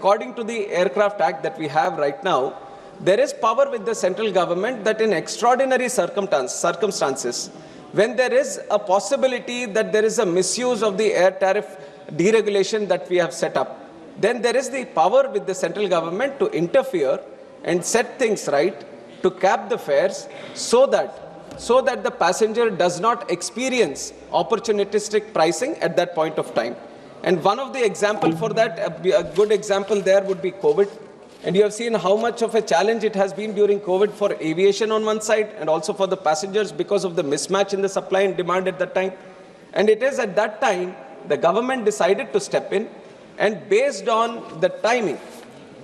according to the Aircraft Act that we have right now, there is power with the central government that in extraordinary circumstances, when there is a possibility that there is a misuse of the air tariff deregulation that we have set up, then there is the power with the central government to interfere and set things right, to cap the fares so that the passenger does not experience opportunistic pricing at that point of time. And one of the examples for that, a good example there would be COVID. And you have seen how much of a challenge it has been during COVID for aviation on one side and also for the passengers because of the mismatch in the supply and demand at that time. And it is at that time the government decided to step in, and based on the timing,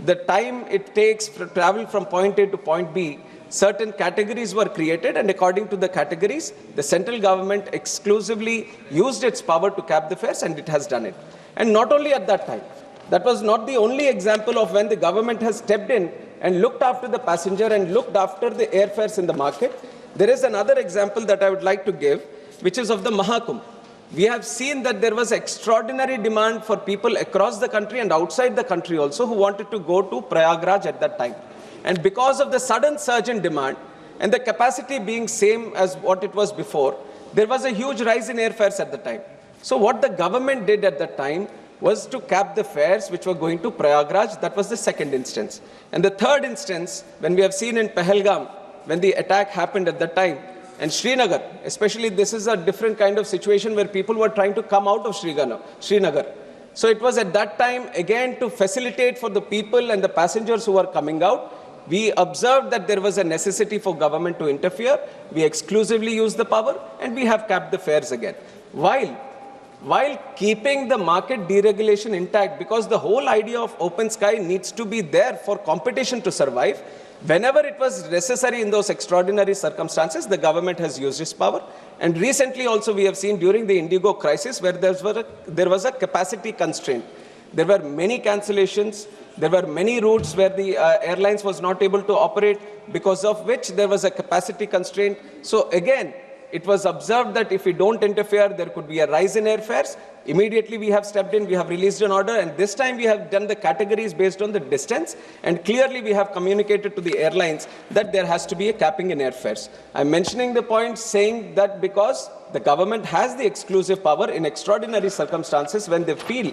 the time it takes to travel from point A to point B, certain categories were created, and according to the categories, the central government exclusively used its power to cap the fares, and it has done it. And not only at that time, that was not the only example of when the government has stepped in and looked after the passenger and looked after the airfares in the market. There is another example that I would like to give, which is of the Mahakumbh. We have seen that there was extraordinary demand for people across the country and outside the country also who wanted to go to Prayagraj at that time. And because of the sudden surge in demand and the capacity being same as what it was before, there was a huge rise in airfares at the time. So what the government did at that time was to cap the fares which were going to Prayagraj. That was the second instance. And the third instance, when we have seen in Pahalgam, when the attack happened at that time, and Srinagar, especially this is a different kind of situation where people were trying to come out of Srinagar. So it was at that time, again, to facilitate for the people and the passengers who were coming out. We observed that there was a necessity for government to interfere. We exclusively used the power, and we have capped the fares again. While keeping the market deregulation intact, because the whole idea of open sky needs to be there for competition to survive, whenever it was necessary in those extraordinary circumstances, the government has used its power. And recently also we have seen during the IndiGo crisis where there was a capacity constraint. There were many cancellations. There were many routes where the airlines was not able to operate, because of which there was a capacity constraint. So again, it was observed that if we don't interfere, there could be a rise in airfares. Immediately we have stepped in, we have released an order, and this time we have done the categories based on the distance, and clearly we have communicated to the airlines that there has to be a capping in airfares. I'm mentioning the point saying that because the government has the exclusive power in extraordinary circumstances when they feel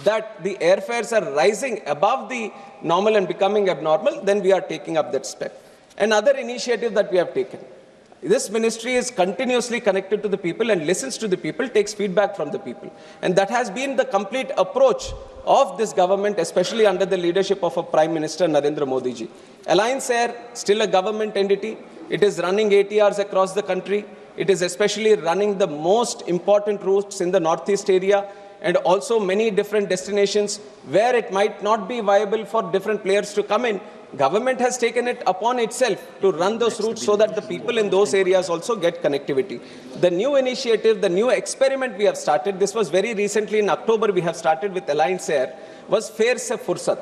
that the airfares are rising above the normal and becoming abnormal, then we are taking up that step. Another initiative that we have taken. This ministry is continuously connected to the people and listens to the people, takes feedback from the people. And that has been the complete approach of this government, especially under the leadership of our Prime Minister Narendra Modi ji. Alliance Air, still a government entity. It is running ATRs across the country. It is especially running the most important routes in the Northeast area, and also many different destinations where it might not be viable for different players to come in. Government has taken it upon itself to run those routes so that the people in those areas also get connectivity. The new initiative, the new experiment we have started, this was very recently in October we have started with Alliance Air, was Fares-Se-Fursat.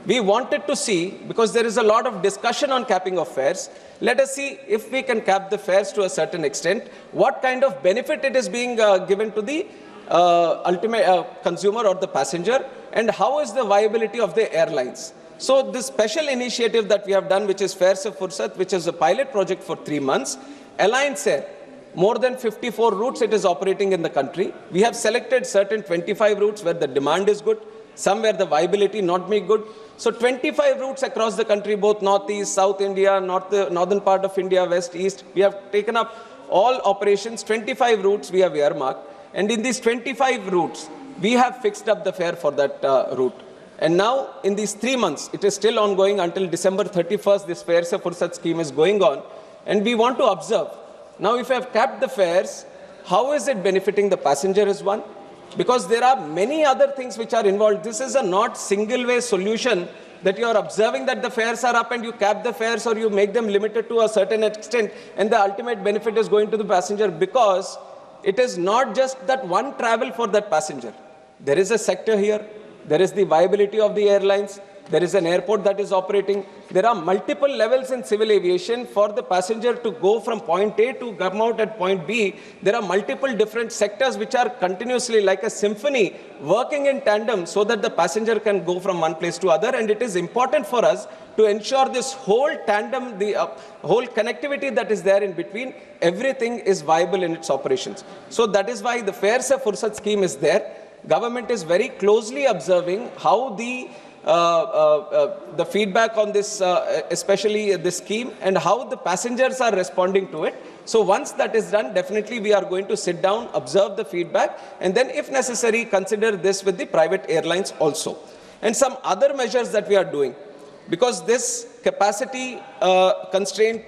We wanted to see, because there is a lot of discussion on capping of fares, let us see if we can cap the fares to a certain extent, what kind of benefit it is being given to the ultimate consumer or the passenger, and how is the viability of the airlines. So this special initiative that we have done, which is Fares-Se-Fursat, which is a pilot project for 3 months, Alliance Air, more than 54 routes it is operating in the country. We have selected certain 25 routes where the demand is good, some where the viability not be good. So 25 routes across the country, both Northeast, South India, northern part of India, West, East. We have taken up all operations, 25 routes we have earmarked. And in these 25 routes, we have fixed up the fare for that route. And now, in these 3 months, it is still ongoing until December 31st, this Fares-Se-Fursat scheme is going on. And we want to observe. Now, if I have capped the fares, how is it benefiting the passenger is one? Because there are many other things which are involved. This is a not single-way solution that you are observing that the fares are up and you cap the fares or you make them limited to a certain extent, and the ultimate benefit is going to the passenger, because it is not just that one travel for that passenger. There is a sector here. There is the viability of the airlines. There is an airport that is operating. There are multiple levels in civil aviation for the passenger to go from point A to come out at point B. There are multiple different sectors which are continuously like a symphony working in tandem so that the passenger can go from one place to other. And it is important for us to ensure this whole tandem, the whole connectivity that is there in between, everything is viable in its operations. So that is why the Fares-Se-Fursat scheme is there. Government is very closely observing how the feedback on this, especially this scheme, and how the passengers are responding to it. So once that is done, definitely we are going to sit down, observe the feedback, and then if necessary, consider this with the private airlines also. And some other measures that we are doing, because this capacity constraint,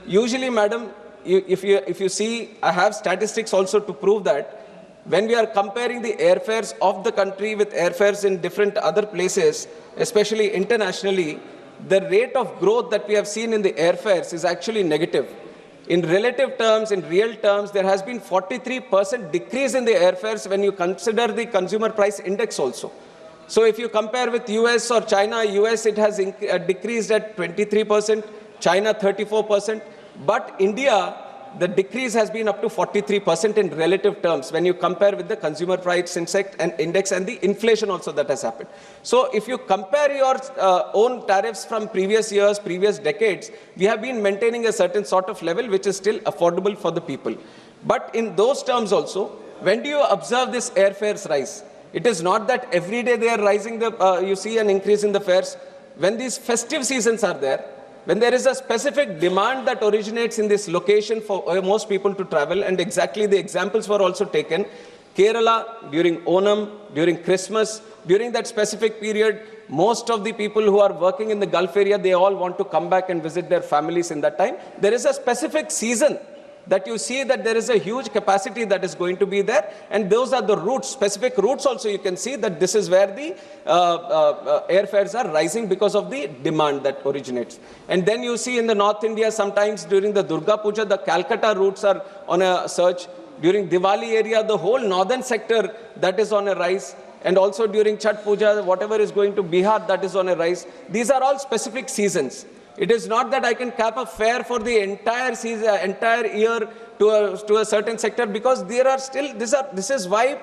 usually, madam, if you see, I have statistics also to prove that when we are comparing the airfares of the country with airfares in different other places, especially internationally, the rate of growth that we have seen in the airfares is actually negative. In relative terms, in real terms, there has been 43% decrease in the airfares when you consider the consumer price index also. So if you compare with US or China, US it has decreased at 23%, China 34%, but India, the decrease has been up to 43% in relative terms when you compare with the consumer price index and the inflation also that has happened. So if you compare your own tariffs from previous years, previous decades, we have been maintaining a certain sort of level which is still affordable for the people. But in those terms also, when do you observe this airfares rise? It is not that every day they are rising, you see an increase in the fares. When these festive seasons are there, when there is a specific demand that originates in this location for most people to travel, and exactly the examples were also taken, Kerala during Onam, during Christmas, during that specific period, most of the people who are working in the Gulf area, they all want to come back and visit their families in that time. There is a specific season that you see that there is a huge capacity that is going to be there, and those are the routes, specific routes also you can see that this is where the airfares are rising because of the demand that originates. And then you see in the North India, sometimes during the Durga Puja, the Calcutta routes are on a surge. During Diwali area, the whole northern sector, that is on a rise. And also during Chhat Puja, whatever is going to Bihar, that is on a rise. These are all specific seasons. It is not that I can cap a fare for the entire season, entire year to a certain sector, because there are still, this is why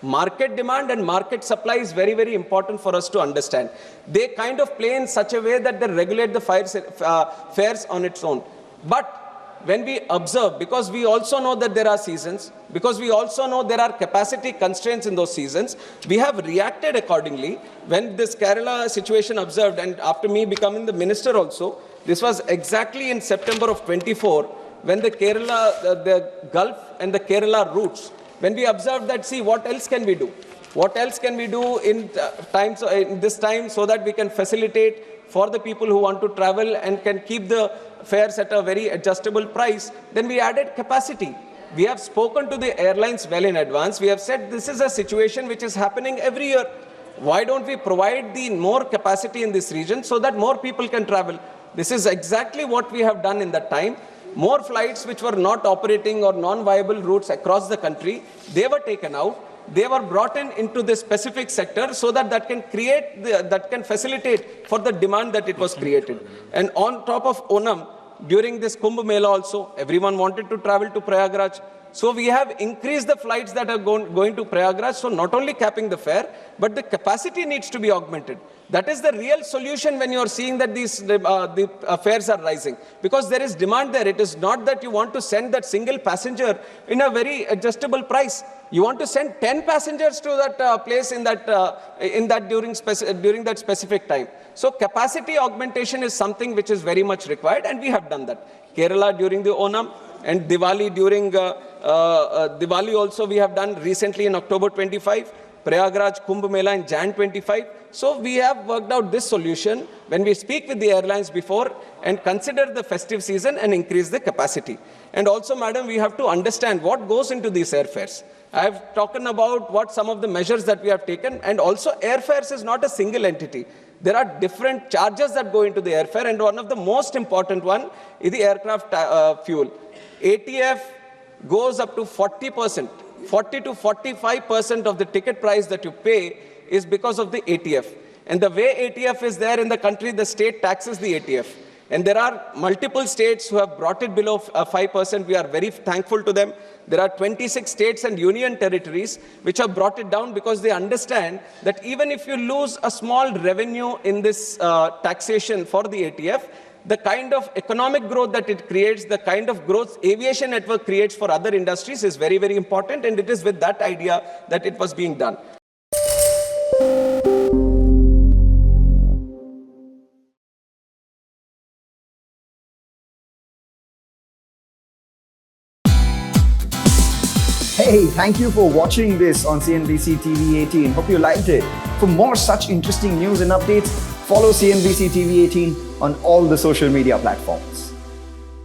market demand and market supply is very, very important for us to understand. They kind of play in such a way that they regulate the fares on its own. But when we observe, because we also know that there are seasons, because we also know there are capacity constraints in those seasons, we have reacted accordingly. When this Kerala situation observed, and after me becoming the minister also, this was exactly in September of 24, when the Kerala, the Gulf and the Kerala routes, when we observed that, see, what else can we do? What else can we do in this time so that we can facilitate for the people who want to travel and can keep the fares at a very adjustable price? Then we added capacity. We have spoken to the airlines well in advance. We have said this is a situation which is happening every year. Why don't we provide the more capacity in this region so that more people can travel? This is exactly what we have done in that time. More flights which were not operating or non-viable routes across the country, they were taken out. They were brought into this specific sector so that can create, that can facilitate for the demand that it was created. And on top of Onam, during this Kumbh Mela also, everyone wanted to travel to Prayagraj. So we have increased the flights that are going to Prayagraj. So not only capping the fare, but the capacity needs to be augmented. That is the real solution when you are seeing that the fares are rising. Because there is demand there. It is not that you want to send that single passenger in a very adjustable price. You want to send 10 passengers to that place during that specific time. So capacity augmentation is something which is very much required, and we have done that. Kerala during the Onam, and Diwali during Diwali also we have done recently in October 25, Prayagraj Kumbh Mela in Jan 25. So we have worked out this solution when we speak with the airlines before and consider the festive season and increase the capacity. And also, madam, we have to understand what goes into these airfares. I have talked about what some of the measures that we have taken, and also airfares is not a single entity. There are different charges that go into the airfare, and one of the most important one is the aircraft fuel. ATF goes up to 40%, 40 to 45% of the ticket price that you pay is because of the ATF. And the way ATF is there in the country, the state taxes the ATF. And there are multiple states who have brought it below 5%. We are very thankful to them. There are 26 states and union territories which have brought it down because they understand that even if you lose a small revenue in this taxation for the ATF, the kind of economic growth that it creates, the kind of growth aviation network creates for other industries is very, very important. And it is with that idea that it was being done. Hey, thank you for watching this on CNBC TV18. Hope you liked it. For more such interesting news and updates, follow CNBC TV18 on all the social media platforms.